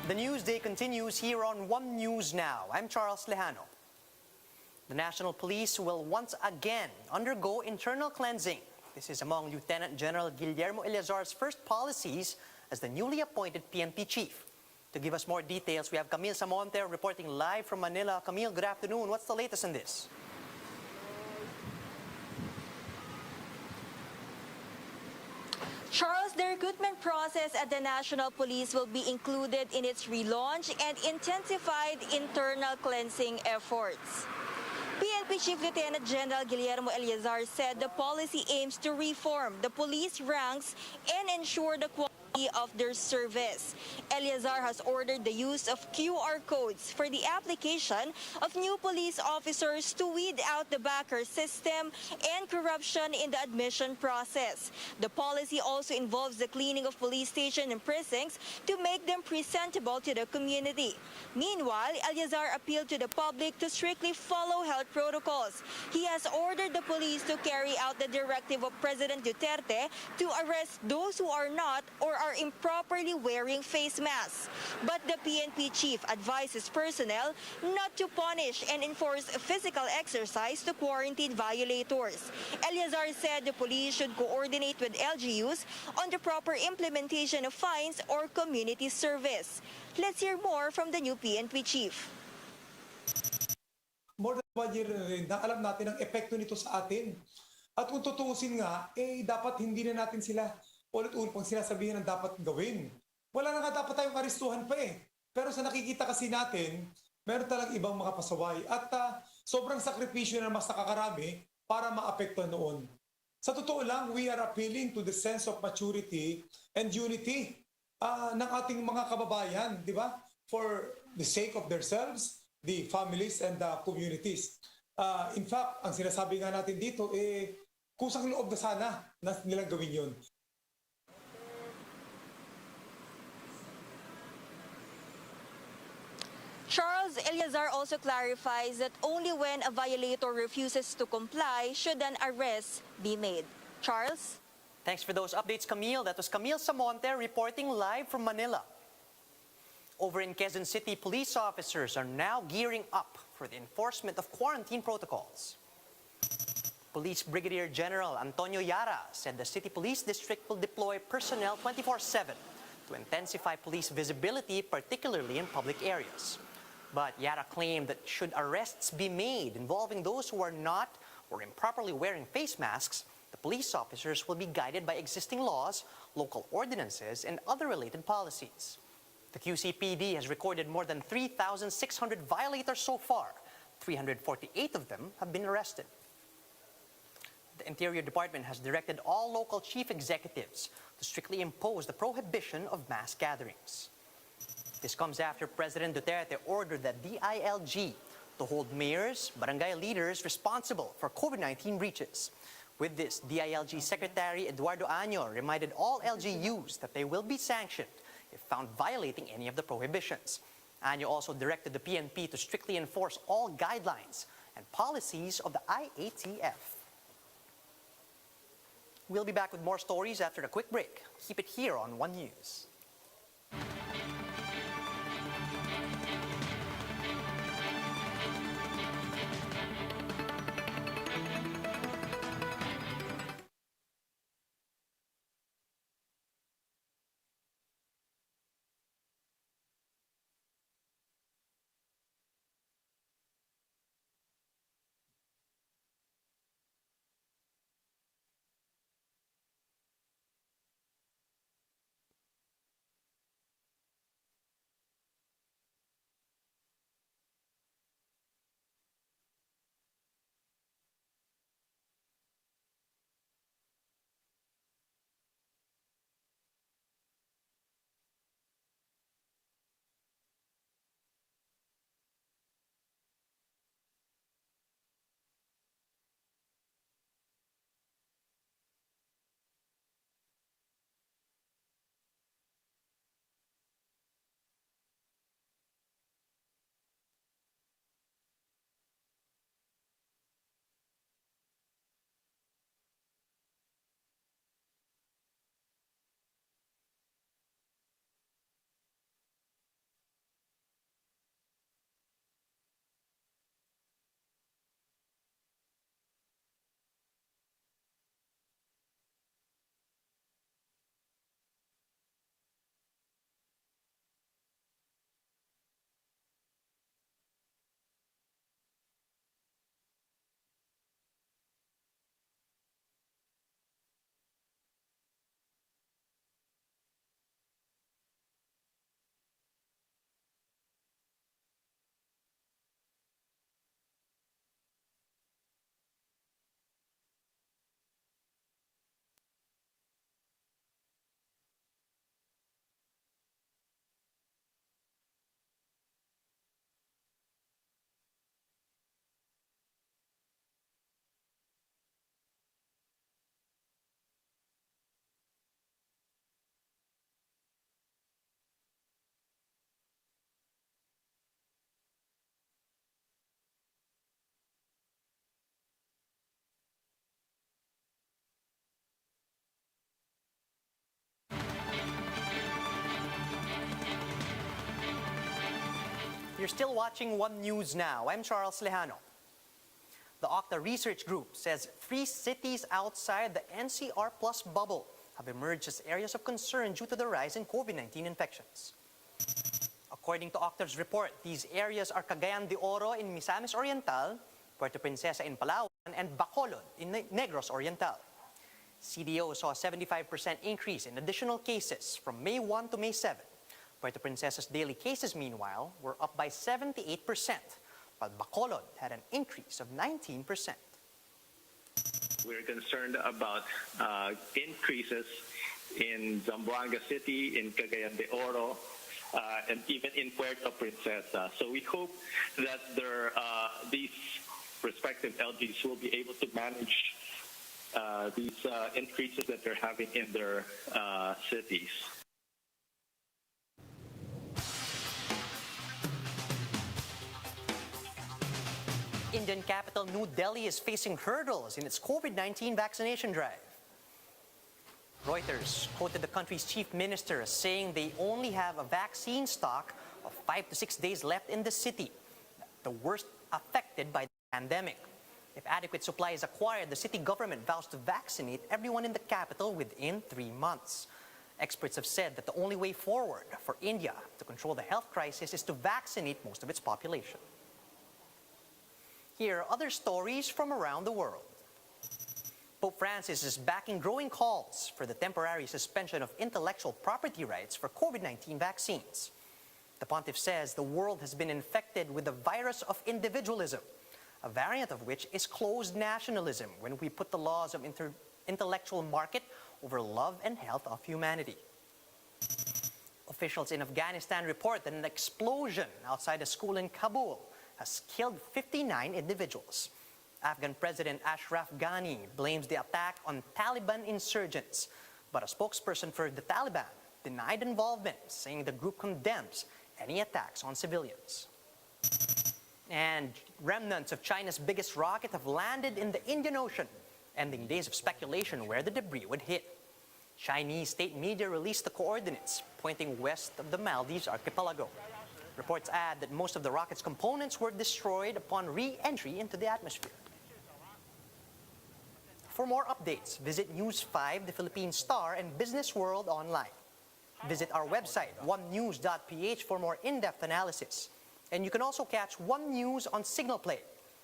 The news day continues here on One News Now. I'm Charles Lejano. The National Police will once again undergo internal cleansing. This is among Lieutenant General Guillermo Eleazar's first policies as the newly appointed PNP chief. To give us more details, we have Camille Samonte reporting live from Manila. Camille, good afternoon. What's the latest on this? Charles, the recruitment process at the National Police will be included in its relaunch and intensified internal cleansing efforts. PNP Chief Lieutenant General Guillermo Eleazar said the policy aims to reform the police ranks and ensure the quality of their service. Eleazar has ordered the use of QR codes for the application of new police officers to weed out the backer system and corruption in the admission process. The policy also involves the cleaning of police stations and precincts to make them presentable to the community. Meanwhile, Eleazar appealed to the public to strictly follow health protocols. He has ordered the police to carry out the directive of President Duterte to arrest those who are not or are improperly wearing face masks. But the PNP chief advises personnel not to punish and enforce physical exercise to quarantine violators. Eleazar said the police should coordinate with LGUs on the proper implementation of fines or community service. Let's hear more from the new PNP chief. More than 1 year na rin na alam natin ang epekto nito sa atin. At kung tutuusin nga, dapat hindi na natin sila ulit-ulit pang sinasabihin ang dapat gawin. Wala na nga dapat tayong aristuhan pa Pero sa nakikita kasi natin, meron talagang ibang mga pasaway. At sobrang sakripisyo na mas nakakarami para maapektuhan noon. Sa totoo lang, we are appealing to the sense of maturity and unity ng ating mga kababayan, di ba? For the sake of themselves, the families and the communities. In fact, ang sinasabi nga natin dito, kusang loob na sana na nilang gawin yun. Charles, Eleazar also clarifies that only when a violator refuses to comply should an arrest be made. Charles? Thanks for those updates, Camille. That was Camille Samonte reporting live from Manila. Over in Quezon City, police officers are now gearing up for the enforcement of quarantine protocols. Police Brigadier General Antonio Yara said the City Police District will deploy personnel 24/7 to intensify police visibility, particularly in public areas. But Yara claimed that should arrests be made involving those who are not or improperly wearing face masks, the police officers will be guided by existing laws, local ordinances, and other related policies. The QCPD has recorded more than 3,600 violators so far. 348 of them have been arrested. The Interior Department has directed all local chief executives to strictly impose the prohibition of mass gatherings. This comes after President Duterte ordered the DILG to hold mayors, barangay leaders responsible for COVID-19 breaches. With this, DILG Secretary Eduardo Año reminded all LGUs that they will be sanctioned if found violating any of the prohibitions. Año also directed the PNP to strictly enforce all guidelines and policies of the IATF. We'll be back with more stories after a quick break. Keep it here on One News. You're still watching One News Now. I'm Charles Lejano. The Octa Research Group says 3 cities outside the NCR Plus bubble have emerged as areas of concern due to the rise in COVID-19 infections. According to Octa's report, these areas are Cagayan de Oro in Misamis Oriental, Puerto Princesa in Palawan, and Bacolod in Negros Oriental. CDO saw a 75% increase in additional cases from May 1 to May 7. Puerto Princesa's daily cases, meanwhile, were up by 78%, while Bacolod had an increase of 19%. We're concerned about increases in Zamboanga City, in Cagayan de Oro, and even in Puerto Princesa. So we hope that these respective LGs will be able to manage these increases that they're having in their cities. Indian capital New Delhi is facing hurdles in its COVID-19 vaccination drive. Reuters quoted the country's chief minister as saying they only have a vaccine stock of 5 to 6 days left in the city, the worst affected by the pandemic. If adequate supply is acquired, the city government vows to vaccinate everyone in the capital within 3 months. Experts have said that the only way forward for India to control the health crisis is to vaccinate most of its population. Here are other stories from around the world. Pope Francis is backing growing calls for the temporary suspension of intellectual property rights for COVID-19 vaccines. The pontiff says the world has been infected with the virus of individualism, a variant of which is closed nationalism when we put the laws of intellectual market over love and health of humanity. Officials in Afghanistan report that an explosion outside a school in Kabul has killed 59 individuals. Afghan President Ashraf Ghani blames the attack on Taliban insurgents, but a spokesperson for the Taliban denied involvement, saying the group condemns any attacks on civilians. And remnants of China's biggest rocket have landed in the Indian Ocean, ending days of speculation where the debris would hit. Chinese state media released the coordinates, pointing west of the Maldives archipelago. Reports add that most of the rocket's components were destroyed upon re-entry into the atmosphere. For more updates, visit News 5, the Philippine Star, and Business World online. Visit our website, onenews.ph, for more in-depth analysis. And you can also catch One News on Signal Play.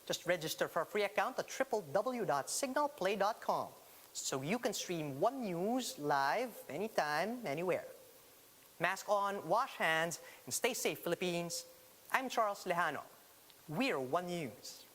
Just register for a free account at www.signalplay.com so you can stream One News live anytime, anywhere. Mask on, wash hands, and stay safe, Philippines. I'm Charles Lejano. We're One News.